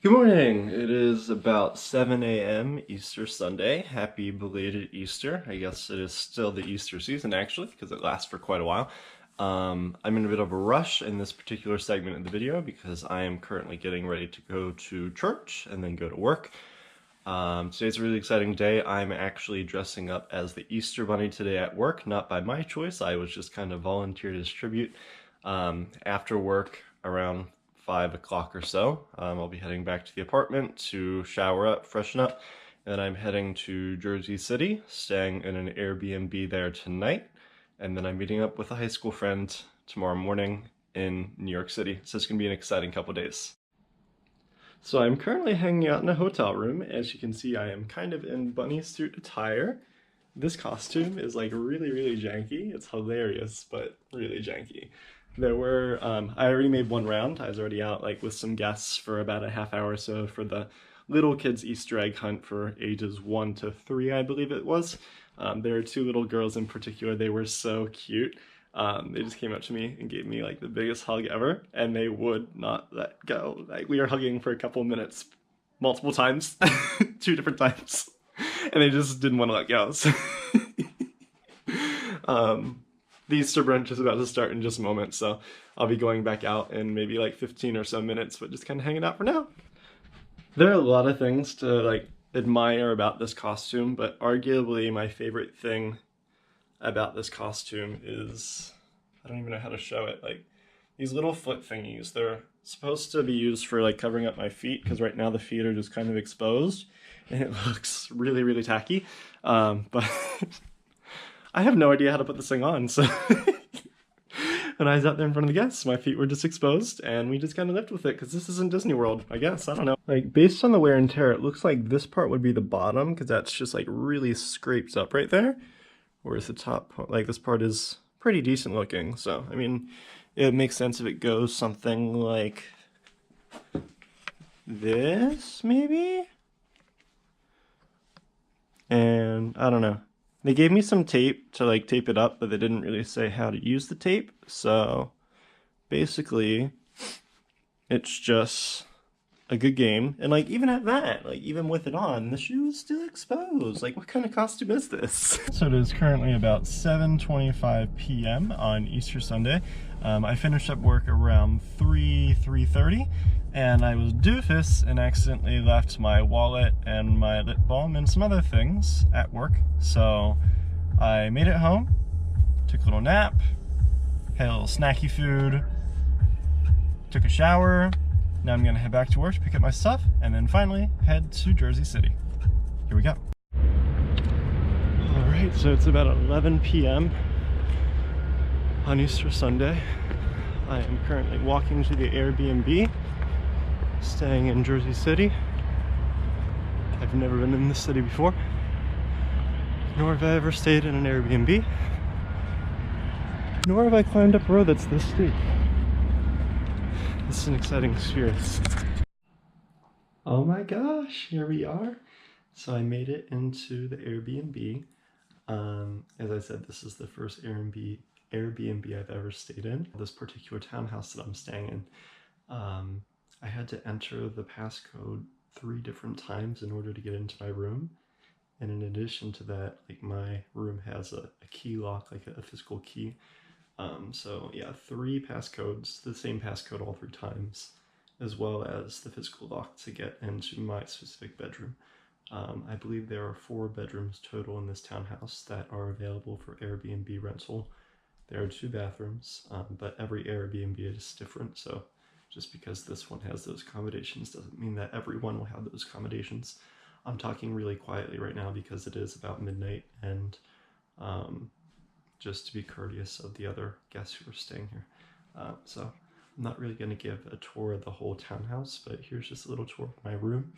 Good morning. It is about 7 a.m. Easter Sunday. Happy belated Easter. I guess it is still the Easter season actually, because it lasts for quite a while. I'm in a bit of a rush in this particular segment of the video because I am currently getting ready to go to church and then go to work. Today's a really exciting day. I'm actually dressing up as the Easter Bunny today at work, not by my choice. I was just kind of volunteer to distribute. After work around 5 o'clock or so, I'll be heading back to the apartment to shower up, freshen up, and I'm heading to Jersey City, staying in an Airbnb there tonight, and then I'm meeting up with a high school friend tomorrow morning in New York City. So it's going to be an exciting couple days. So I'm currently hanging out in a hotel room. As you can see, I am kind of in bunny suit attire. This costume is like really janky. It's hilarious, but really janky. I already made one round. I was already out like with some guests for about a half hour or so for the little kids Easter egg hunt for ages 1 to 3, I believe it was. There were two little girls in particular. They were so cute. They just came up to me and gave me like the biggest hug ever, and they would not let go. Like we were hugging for a couple minutes, multiple times, 2 different times, and they just didn't want to let go. So the Easter brunch is about to start in just a moment, so I'll be going back out in maybe like 15 or so minutes, but just kind of hanging out for now. There are a lot of things to like admire about this costume, but arguably my favorite thing about this costume is, I don't even know how to show it, like these little foot thingies. They're supposed to be used for like covering up my feet, because right now the feet are just kind of exposed and it looks really tacky. But I have no idea how to put this thing on, so when I was out there in front of the guests, my feet were just exposed, and we just kind of lived with it, because this isn't Disney World, I guess. I don't know. Like, based on the wear and tear, it looks like this part would be the bottom, because that's just, like, really scraped up right there. Whereas the top, like, this part is pretty decent looking, so, I mean, it makes sense if it goes something like this, maybe? And, I don't know. They gave me some tape to like tape it up, but they didn't really say how to use the tape. So basically it's just a good game. And like even at that, like even with it on, the shoe is still exposed. Like what kind of costume is this? So it is currently about 7:25 p.m. on Easter Sunday. I finished up work around 3:30, and I was doofus and accidentally left my wallet and my lip balm and some other things at work. So I made it home, took a little nap, had a little snacky food, took a shower. Now I'm gonna head back to work to pick up my stuff, and then finally head to Jersey City. Here we go. All right, so it's about 11 p.m. on Easter Sunday. I am currently walking to the Airbnb, staying in Jersey City. I've never been in this city before, nor have I ever stayed in an Airbnb, nor have I climbed up a road that's this steep. This is an exciting experience. Oh my gosh, here we are. So I made it into the Airbnb. As I said, this is the first Airbnb I've ever stayed in. This particular townhouse that I'm staying in, I had to enter the passcode 3 different times in order to get into my room. And in addition to that, like my room has a key lock, like a physical key. So yeah, 3 passcodes, the same passcode all 3 times, as well as the physical lock to get into my specific bedroom. I believe there are 4 bedrooms total in this townhouse that are available for Airbnb rental. There are 2 bathrooms, but every Airbnb is different, so just because this one has those accommodations doesn't mean that everyone will have those accommodations. I'm talking really quietly right now because it is about midnight, and just to be courteous of the other guests who are staying here. So I'm not really going to give a tour of the whole townhouse, but here's just a little tour of my room.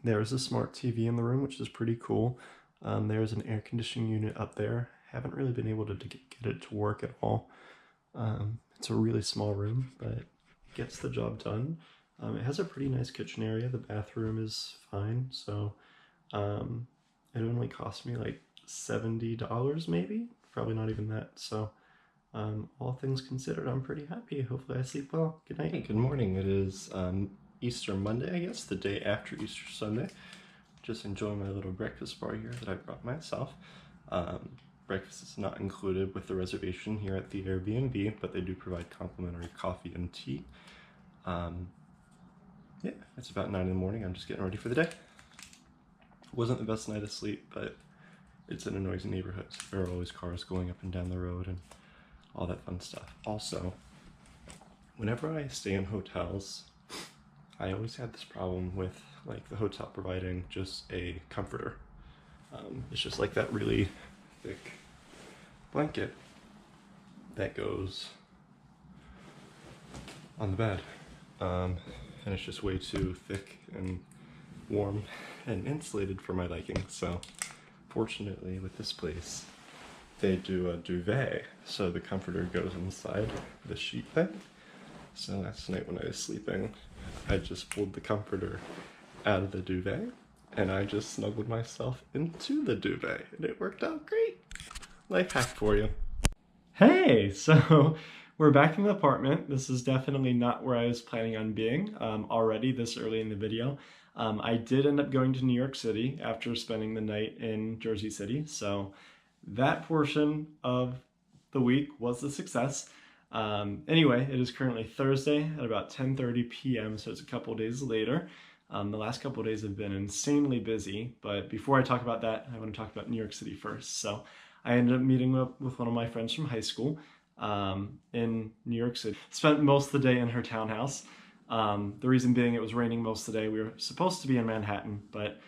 There's a smart TV in the room, which is pretty cool. There's an air conditioning unit up there. Haven't really been able to get it to work at all. It's a really small room, but it gets the job done. It has a pretty nice kitchen area. The bathroom is fine, so it only cost me like $70 maybe, probably not even that. So All things considered, I'm pretty happy. Hopefully I sleep well. Good night. Hey, good morning. It is Easter Monday, I guess, the day after Easter Sunday. Just enjoying my little breakfast bar here that I brought myself. Breakfast is not included with the reservation here at the Airbnb, but they do provide complimentary coffee and tea. Yeah, it's about 9 in the morning. I'm just getting ready for the day. Wasn't the best night of sleep, but it's in a noisy neighborhood, so there are always cars going up and down the road and all that fun stuff. Also, whenever I stay in hotels, I always had this problem with like the hotel providing just a comforter. It's just like that really thick blanket that goes on the bed. And it's just way too thick and warm and insulated for my liking. So fortunately with this place, they do a duvet, so the comforter goes inside the sheet thing. So last night when I was sleeping, I just pulled the comforter out of the duvet and I just snuggled myself into the duvet and it worked out great. Life hack for you. Hey, so we're back in the apartment. This is definitely not where I was planning on being already this early in the video. I did end up going to New York City after spending the night in Jersey City, so that portion of the week was a success. Anyway, it is currently Thursday at about 10:30 p.m., so it's a couple days later. The last couple days have been insanely busy, but before I talk about that, I want to talk about New York City first. So I ended up meeting up with one of my friends from high school in New York City. Spent most of the day in her townhouse. The reason being it was raining most of the day. We were supposed to be in Manhattan, but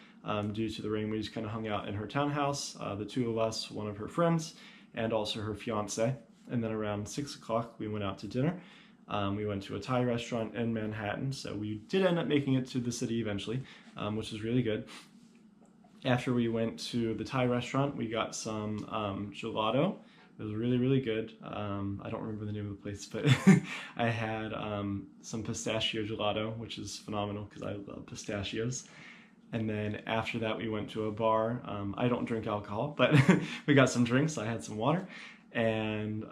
due to the rain, we just kind of hung out in her townhouse, the two of us, one of her friends, and also her fiance. And then around 6 o'clock, we went out to dinner. We went to a Thai restaurant in Manhattan, so we did end up making it to the city eventually, which was really good. After we went to the Thai restaurant, we got some gelato. It was really, really good. I don't remember the name of the place, but I had some pistachio gelato, which is phenomenal because I love pistachios. And then after that, we went to a bar. I don't drink alcohol, but we got some drinks. I had some water. And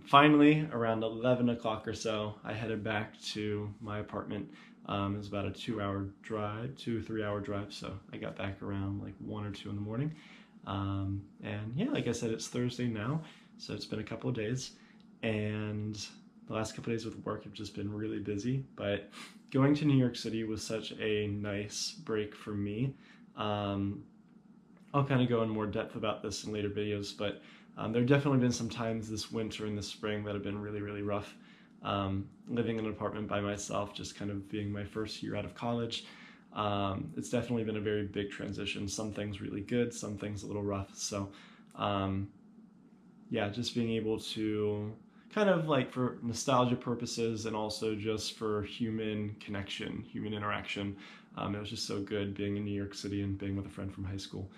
finally, around 11 o'clock or so, I headed back to my apartment. It was about a 2-hour drive, 2-3 hour drive. So I got back around like 1 or 2 in the morning. And yeah, like I said, it's Thursday now. So it's been a couple of days. And the last couple of days with work have just been really busy. But going to New York City was such a nice break for me. I'll kind of go in more depth about this in later videos, but there have definitely been some times this winter and this spring that have been really, really rough. Living in an apartment by myself, just kind of being my first year out of college, it's definitely been a very big transition. Some things really good, some things a little rough. So yeah, just being able to kind of like for nostalgia purposes and also just for human connection, human interaction. It was just so good being in New York City and being with a friend from high school.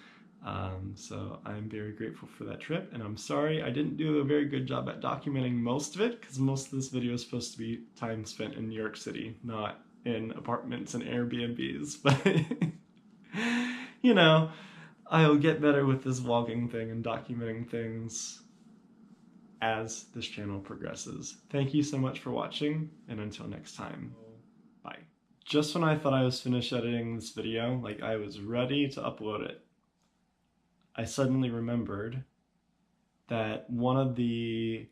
So I'm very grateful for that trip, and I'm sorry I didn't do a very good job at documenting most of it, because most of this video is supposed to be time spent in New York City, not in apartments and Airbnbs, but you know, I'll get better with this vlogging thing and documenting things as this channel progresses. Thank you so much for watching, and until next time, bye. Just when I thought I was finished editing this video, like I was ready to upload it, I suddenly remembered that one of the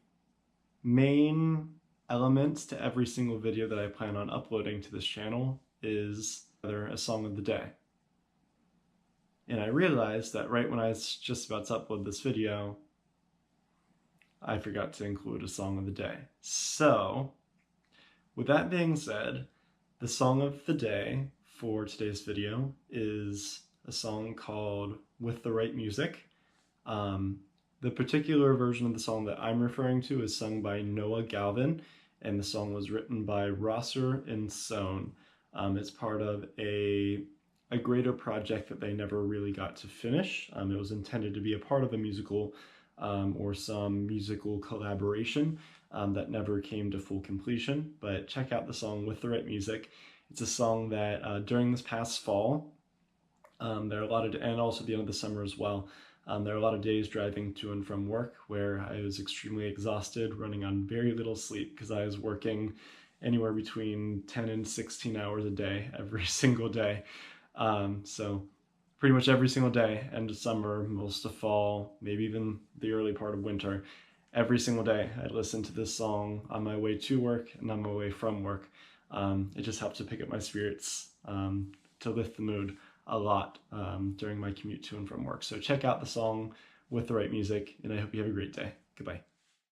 main elements to every single video that I plan on uploading to this channel is a song of the day. And I realized that right when I was just about to upload this video, I forgot to include a song of the day. So, with that being said, the song of the day for today's video is a song called With the Right Music. The particular version of the song that I'm referring to is sung by Noah Galvin, and the song was written by Rosser and Sohn. It's part of a greater project that they never really got to finish. It was intended to be a part of a musical or some musical collaboration that never came to full completion. But check out the song With the Right Music. It's a song that during this past fall, there are a lot of, and also the end of the summer as well, There are a lot of days driving to and from work where I was extremely exhausted, running on very little sleep because I was working anywhere between 10 and 16 hours a day every single day. So pretty much every single day, end of summer, most of fall, maybe even the early part of winter, every single day I'd listen to this song on my way to work and on my way from work. It just helped to pick up my spirits, to lift the mood a lot during my commute to and from work. So check out the song with the right music, and I hope you have a great day. Goodbye.